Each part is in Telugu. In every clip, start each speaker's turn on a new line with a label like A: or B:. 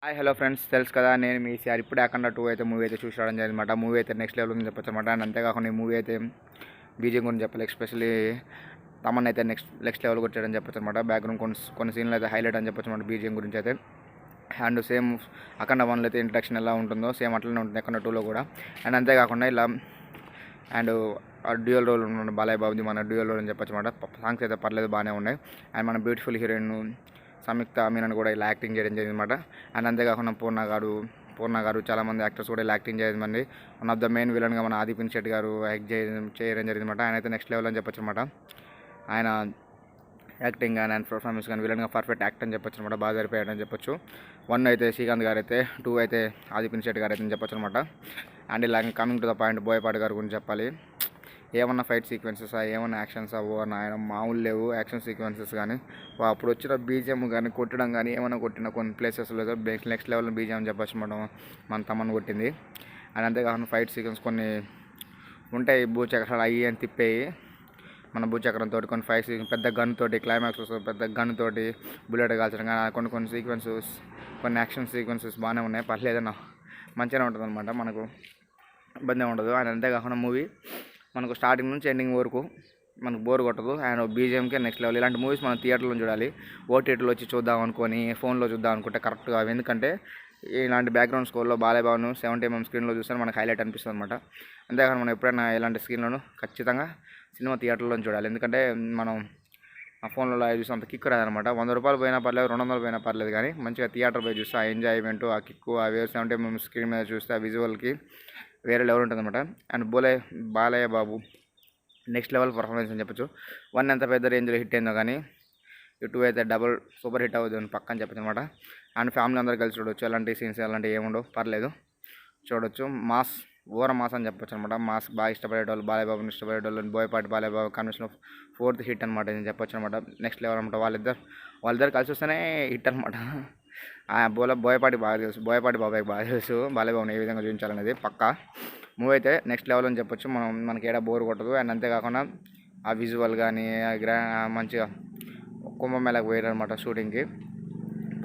A: హాయ్ హలో ఫ్రెండ్స్, తెలుసు కదా నేను మీ సార్ ఇప్పుడే అఖండ 2 అయితే మూవీ అయితే చూసి రావడం జరిగిందన్నమాట. మూవీ అయితే నెక్స్ట్ లెవెల్ ఉందని చెప్పొచ్చు అనమాట. అండ్ అంతేకాకుండా ఈ మూవీ అయితే బీజిఎం గురించి చెప్పాలి, ఎస్పెషల్లీ తమన్ అయితే నెక్స్ట్ లెవెల్ కొట్టాడని చెప్పొచ్చు అనమాట. బ్యాక్గ్రౌండ్ కొన్ని సీన్లు అయితే హైలైట్ అని చెప్పొచ్చు అనమాట బీజిఎం గురించి అయితే. అండ్ సేమ్ అఖండ 1లో అయితే ఇంట్రడక్షన్ ఎలా ఉంటుందో సేమ్ అట్లనే ఉంటుంది అఖండ 2లో కూడా. అండ్ అంతేకాకుండా ఇలా అండ్ డ్యూయల్ రోల్ ఉన్న బాలయ్య బాబుది మన డ్యూయల్ రోల్ అని చెప్పొచ్చు అనమాట. సాంగ్స్ అయితే పర్లేదు, బాగానే ఉన్నాయి. అండ్ మన బ్యూటిఫుల్ హీరోయిన్ సంయుక్త మీనన్ కూడా ఇలా యాక్టింగ్ చేయడం జరిగింది అనమాట. అండ్ అంతేకాకుండా పూర్ణ గారు చాలామంది యాక్టర్స్ కూడా ఇలా యాక్టింగ్ చేయడం. వన్ ఆఫ్ ద మెయిన్ విలన్గా మన ఆది పినిశెట్టి గారు యాక్ట్ చేయడం జరిగింది అనమాట. ఆయన అయితే నెక్స్ట్ లెవెల్ అని చెప్పొచ్చు అనమాట. ఆయన యాక్టింగ్ కానీ ఆయన పర్ఫార్మెన్స్ కానీ విలన్గా పర్ఫెక్ట్ యాక్ట్ అని చెప్పొచ్చు అనమాట. బాగా సరిపోయాడని చెప్పొచ్చు. 1 అయితే శ్రీకాంత్ గారు అయితే, 2 అయితే ఆది పినిశెట్టి గారు అయితే అని చెప్పొచ్చు అనమాట. అండ్ ఇలా coming to the point, Boyapati గారి గురించి చెప్పాలి. ఏమన్నా ఫైట్ సీక్వెన్సెస్ ఏమన్నా యాక్షన్స్ ఆయన మామూలు లేవు యాక్షన్ సీక్వెన్సెస్ కానీ. అప్పుడు వచ్చిన బీజిఎం కానీ కొట్టడం కానీ ఏమైనా కొట్టిన కొన్ని ప్లేసెస్లో నెక్స్ట్ లెవెల్ బీజిఎం అని చెప్పచ్చు మన తమన్ కొట్టింది. అండ్ అంతేకాకుండా ఫైట్ సీక్వెన్స్ కొన్ని ఉంటాయి, భూచక్రాలు అయ్యి అని తిప్పేయి మన భూచక్రంతో కొన్ని ఫైట్ సీక్వెన్స్ పెద్ద గన్ తోటి క్లైమాక్స్ పెద్ద గన్ తోటి బుల్లెట్ కాల్చడం కానీ కొన్ని సీక్వెన్సెస్ కొన్ని యాక్షన్ సీక్వెన్సెస్ బాగానే ఉన్నాయి, పర్లేదన్న మంచిగానే ఉంటుంది అనమాట, మనకు ఇబ్బంది ఉండదు. అండ్ అంతేకాకుండా మూవీ మనకు స్టార్టింగ్ నుంచి ఎండింగ్ వరకు మనకు బోర్ కొట్టదు. అండ్ బీజిఎంకే నెక్స్ట్ లెవెల్. ఇలాంటి మూవీస్ మనం థియేటర్లో చూడాలి. ఓటీటీలో వచ్చి చూద్దాం అనుకొని ఫోన్లో చూద్దాం అనుకుంటే కరెక్ట్గా అవి, ఎందుకంటే ఇలాంటి బ్యాక్గ్రౌండ్ స్కోర్లో బాలయ్య బాబును 70mm స్క్రీన్లో చూస్తే మనకు హైలైట్ అనిపిస్తుంది అనమాట. అంతేకాకుండా మనం ఎప్పుడైనా ఇలాంటి స్క్రీన్లను ఖచ్చితంగా సినిమా థియేటర్లో చూడాలి, ఎందుకంటే మనం ఆ ఫోన్లో లైవ్ చూస్తే అంత కిక్ రాదనమాట. 100 రూపాయలు పోయినా పర్లేదు, 200 పోయినా పర్లేదు, కానీ మంచిగా థియేటర్ పోయి చూస్తే ఆ ఎంజాయ్మెంట్ ఆ కిక్కు ఆ వేరు 70mm స్క్రీన్ మీద చూస్తే ఆ విజువల్కి వేరే లెవెల్ ఉంటుంది అనమాట. And Balayya Babu next level performance అని చెప్పొచ్చు. 1 ఎంత పెద్ద రేంజ్లో హిట్ అయిందో కానీ 2 అయితే డబుల్ సూపర్ హిట్ అవుతుంది పక్కన చెప్పచ్చు అనమాట. అండ్ ఫ్యామిలీ అందరూ కలిసి చూడవచ్చు, ఎలాంటి సీన్స్ అలాంటివి ఏముండవు, పర్లేదు చూడవచ్చు. మాస్ మాస్ అని చెప్పొచ్చు అనమాట. మాస్ బాగా ఇష్టపడేటోళ్ళు, బాలయ్య బాబుని ఇష్టపడేటోళ్ళు, Boyapati Balayya Babu combination 4th hit అనమాట నేను చెప్పొచ్చు అనమాట. నెక్స్ట్ లెవెల్ అనమాట. వాళ్ళిద్దరు కలిసి వస్తేనే హిట్ అనమాట. బోయపాటి బాగా తెలుసు, బోయపాటి బాబాయ్కి బాగా తెలుసు బాలయ్య బాబుని ఏ విధంగా చూపించాలనేది పక్కా. మూవీ అయితే నెక్స్ట్ లెవెల్ అని చెప్పొచ్చు. మనకి ఏడా బోర్ కొట్టదు. అండ్ అంతేకాకుండా ఆ విజువల్ కానీ మంచిగా కుంభమేళకు పోయారనమాట షూటింగ్కి,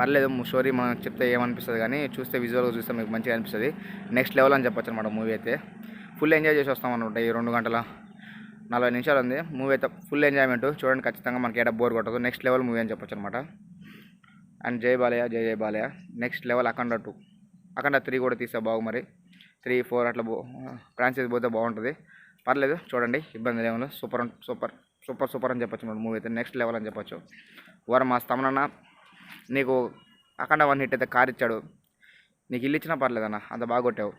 A: పర్లేదు. స్టోరీ మనకు చెప్తే ఏమనిపిస్తుంది కానీ చూస్తే విజువల్గా చూస్తే మీకు మంచిగా అనిపిస్తుంది. నెక్స్ట్ లెవెల్ అని చెప్పొచ్చు అనమాట. మూవీ అయితే ఫుల్ ఎంజాయ్ చేసి వస్తాం అనమాట. ఈ 2 గంటల 40 నిమిషాలు ఉంది మూవీ అయితే. ఫుల్ ఎంజాయ్మెంట్ చూడండి, ఖచ్చితంగా మనకి ఏడా బోర్ కొట్టదు. నెక్స్ట్ లెవెల్ మూవీ అని చెప్పొచ్చు అనమాట. అండ్ జై బాలయ్య నెక్స్ట్ లెవెల్. అఖండ 2, అఖండ 3 కూడా తీస్తే బాగు, మరి 3, 4 అట్లా ఫ్రాంచైజ్ పోతే బాగుంటుంది, పర్లేదు చూడండి, ఇబ్బంది లేవు. సూపర్ అని చెప్పొచ్చు మూవీ అయితే. నెక్స్ట్ లెవెల్ అని చెప్పొచ్చు. మా తమనన్న నీకు అఖండ 1 హిట్ అయితే కార్ ఇచ్చాడు, నీకు ఇల్లు ఇచ్చినా పర్లేదన్న, అంత బాగా కొట్టావు.